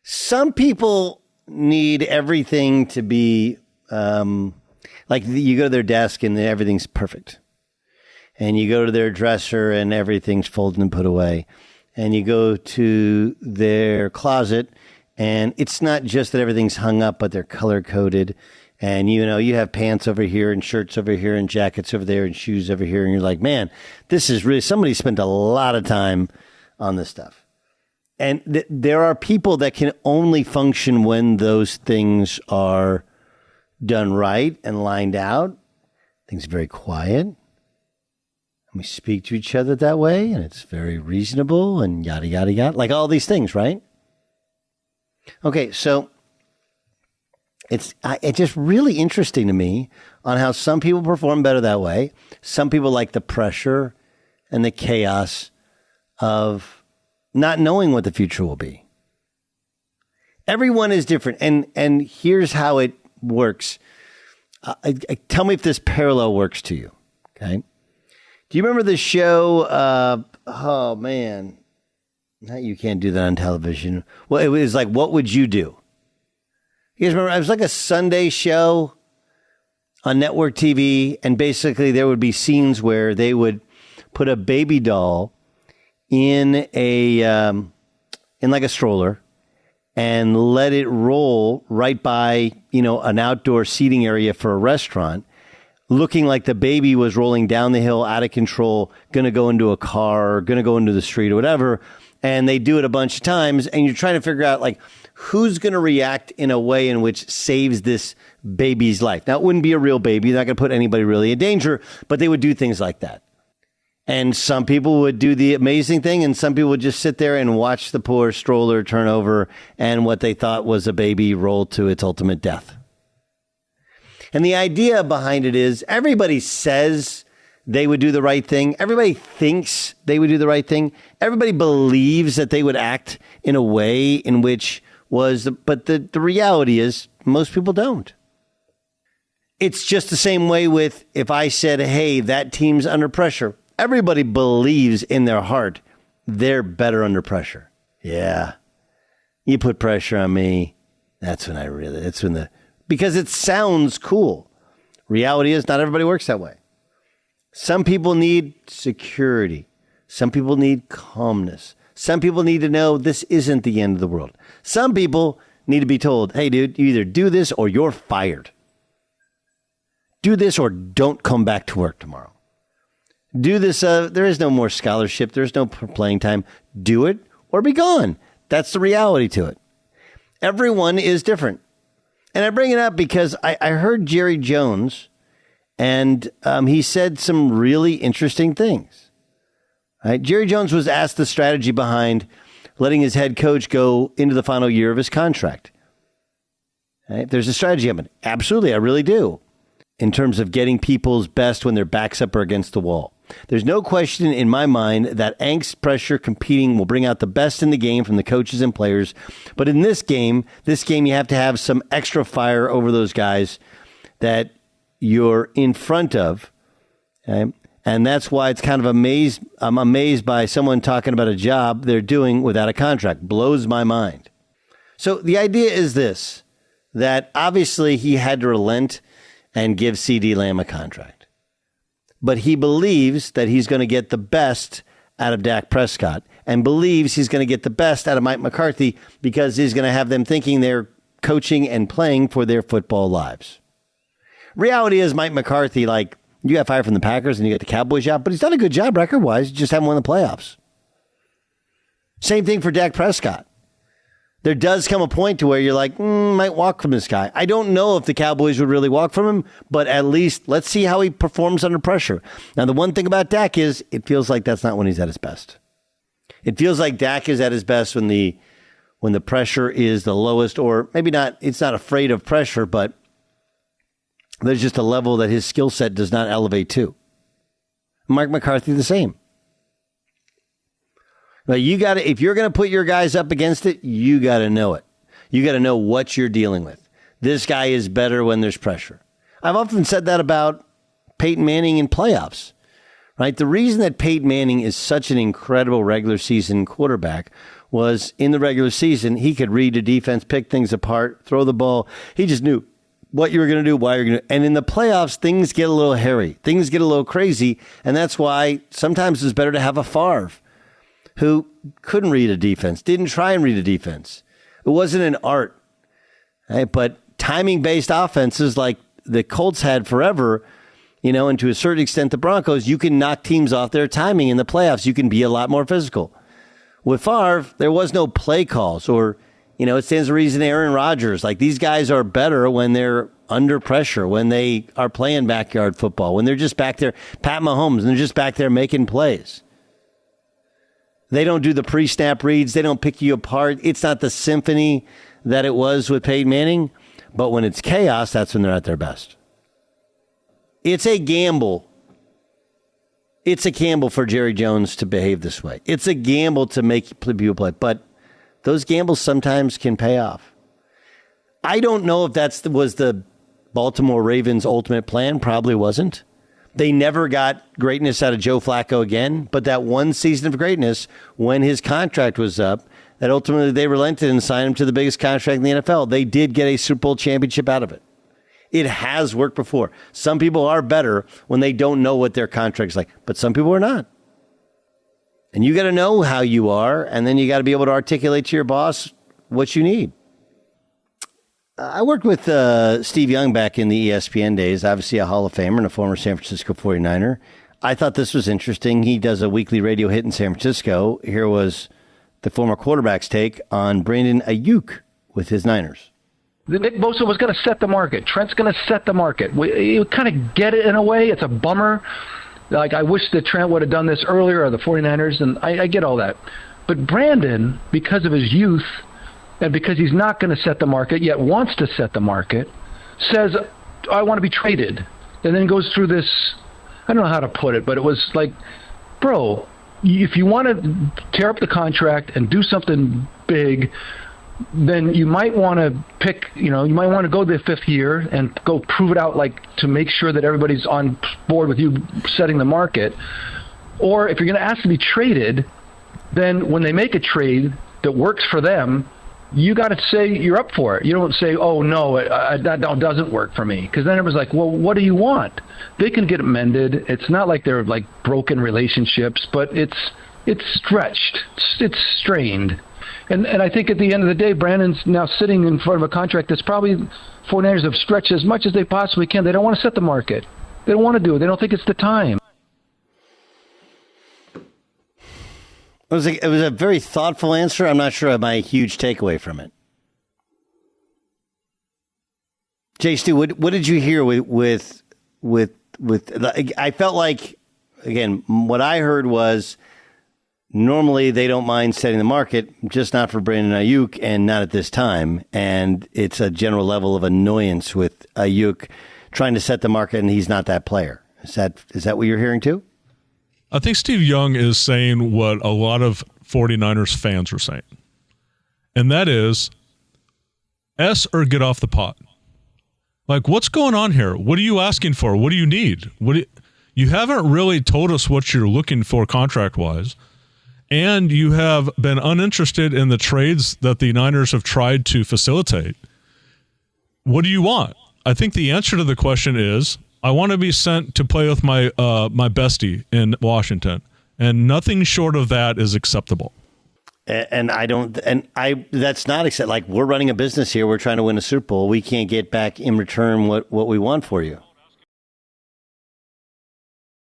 Some people need everything to be like you go to their desk and everything's perfect. And you go to their dresser and everything's folded and put away. And you go to their closet and it's not just that everything's hung up, but they're color coded. And, you know, you have pants over here and shirts over here and jackets over there and shoes over here. And you're like, man, this is really, somebody spent a lot of time on this stuff. And there are people that can only function when those things are done right and lined out. Things are very quiet. And we speak to each other that way. And it's very reasonable and yada, yada, yada. Like all these things, right? Okay, so it's just really interesting to me on how some people perform better that way. Some people like the pressure and the chaos of not knowing what the future will be. Everyone is different. And here's how it works. Tell me if this parallel works to you. Okay. Do you remember the show? Oh, man. You can't do that on television. Well, it was like, what would you do? You guys remember? It was like a Sunday show on network TV. And basically there would be scenes where they would put a baby doll in like a stroller and let it roll right by, you know, an outdoor seating area for a restaurant, looking like the baby was rolling down the hill out of control, going to go into a car, going to go into the street or whatever. And they do it a bunch of times. And you're trying to figure out, like, who's going to react in a way in which saves this baby's life. Now, it wouldn't be a real baby. They're not going to put anybody really in danger, but they would do things like that. And some people would do the amazing thing, and some people would just sit there and watch the poor stroller turn over and what they thought was a baby roll to its ultimate death. And the idea behind it is everybody says they would do the right thing. Everybody thinks they would do the right thing. Everybody believes that they would act in a way in which was, but the reality is most people don't. It's just the same way with if I said, hey, that team's under pressure. Everybody believes in their heart they're better under pressure. Yeah. You put pressure on me. That's when because it sounds cool. Reality is not everybody works that way. Some people need security. Some people need calmness. Some people need to know this isn't the end of the world. Some people need to be told, hey, dude, you either do this or you're fired. Do this or don't come back to work tomorrow. Do this. There is no more scholarship. There's no playing time. Do it or be gone. That's the reality to it. Everyone is different. And I bring it up because I heard Jerry Jones, and he said some really interesting things. Right? Jerry Jones was asked the strategy behind letting his head coach go into the final year of his contract. Right? There's a strategy of it. Absolutely, I really do. In terms of getting people's best when their backs up or against the wall. There's no question in my mind that angst, pressure, competing will bring out the best in the game from the coaches and players. But in this game, you have to have some extra fire over those guys that you're in front of. Okay? And that's why it's kind of I'm amazed by someone talking about a job they're doing without a contract. Blows my mind. So the idea is this, that obviously he had to relent and give Cee Dee Lamb a contract. But he believes that he's going to get the best out of Dak Prescott and believes he's going to get the best out of Mike McCarthy because he's going to have them thinking they're coaching and playing for their football lives. Reality is Mike McCarthy, like, you got fired from the Packers and you got the Cowboys job, but he's done a good job record-wise. You just haven't won the playoffs. Same thing for Dak Prescott. There does come a point to where you're like, might walk from this guy. I don't know if the Cowboys would really walk from him, but at least let's see how he performs under pressure. Now, the one thing about Dak is it feels like that's not when he's at his best. It feels like Dak is at his best when the pressure is the lowest, or maybe not, it's not afraid of pressure, but there's just a level that his skill set does not elevate to. Mike McCarthy, the same. But if you're going to put your guys up against it, you got to know it. You got to know what you're dealing with. This guy is better when there's pressure. I've often said that about Peyton Manning in playoffs, right? The reason that Peyton Manning is such an incredible regular season quarterback was in the regular season, he could read the defense, pick things apart, throw the ball. He just knew what you were going to do, why you're going to. And in the playoffs, things get a little hairy. Things get a little crazy. And that's why sometimes it's better to have a Favre who couldn't read a defense, didn't try and read a defense. It wasn't an art. Right? But timing-based offenses like the Colts had forever, and to a certain extent the Broncos, you can knock teams off their timing in the playoffs. You can be a lot more physical. With Favre, there was no play calls or, it stands to reason Aaron Rodgers. Like, these guys are better when they're under pressure, when they are playing backyard football, when they're just back there, Pat Mahomes, and they're just back there making plays. They don't do the pre-snap reads. They don't pick you apart. It's not the symphony that it was with Peyton Manning. But when it's chaos, that's when they're at their best. It's a gamble. It's a gamble for Jerry Jones to behave this way. It's a gamble to make people play. But those gambles sometimes can pay off. I don't know if was the Baltimore Ravens' ultimate plan. Probably wasn't. They never got greatness out of Joe Flacco again. But that one season of greatness, when his contract was up, that ultimately they relented and signed him to the biggest contract in the NFL. They did get a Super Bowl championship out of it. It has worked before. Some people are better when they don't know what their contract's like, but some people are not. And you got to know how you are, and then you got to be able to articulate to your boss what you need. I worked with Steve Young back in the ESPN days, obviously a Hall of Famer and a former San Francisco 49er. I thought this was interesting. He does a weekly radio hit in San Francisco. Here was the former quarterback's take on Brandon Ayuk with his Niners. Nick Bosa was going to set the market. Trent's going to set the market. You kind of get it in a way. It's a bummer. Like, I wish that Trent would have done this earlier, or the 49ers, and I get all that. But Brandon, because of his youth, and because he's not going to set the market, yet wants to set the market, says, I want to be traded. And then goes through this, I don't know how to put it, but it was like, bro, if you want to tear up the contract and do something big, then you might want to pick, you might want to go the fifth year and go prove it out, like, to make sure that everybody's on board with you setting the market. Or if you're going to ask to be traded, then when they make a trade that works for them, you got to say you're up for it. You don't say, oh, no, that doesn't work for me. Because then it was like, well, what do you want? They can get it mended. It's not like they're like broken relationships, but it's stretched. It's strained. And I think at the end of the day, Brandon's now sitting in front of a contract that's probably 49ers have stretched as much as they possibly can. They don't want to set the market. They don't want to do it. They don't think it's the time. It was a very thoughtful answer. I'm not sure of my huge takeaway from it. Jay Stu, what did you hear with I felt like, again, what I heard was normally they don't mind setting the market, just not for Brandon Ayuk and not at this time. And it's a general level of annoyance with Ayuk trying to set the market, and he's not that player. Is that what you're hearing too? I think Steve Young is saying what a lot of 49ers fans are saying. And that is, S or get off the pot. Like, what's going on here? What are you asking for? What do you need? You haven't really told us what you're looking for contract-wise. And you have been uninterested in the trades that the Niners have tried to facilitate. What do you want? I think the answer to the question is, I want to be sent to play with my my bestie in Washington, and nothing short of that is acceptable. And that's not acceptable. Like, we're running a business here. We're trying to win a Super Bowl. We can't get back in return what we want for you.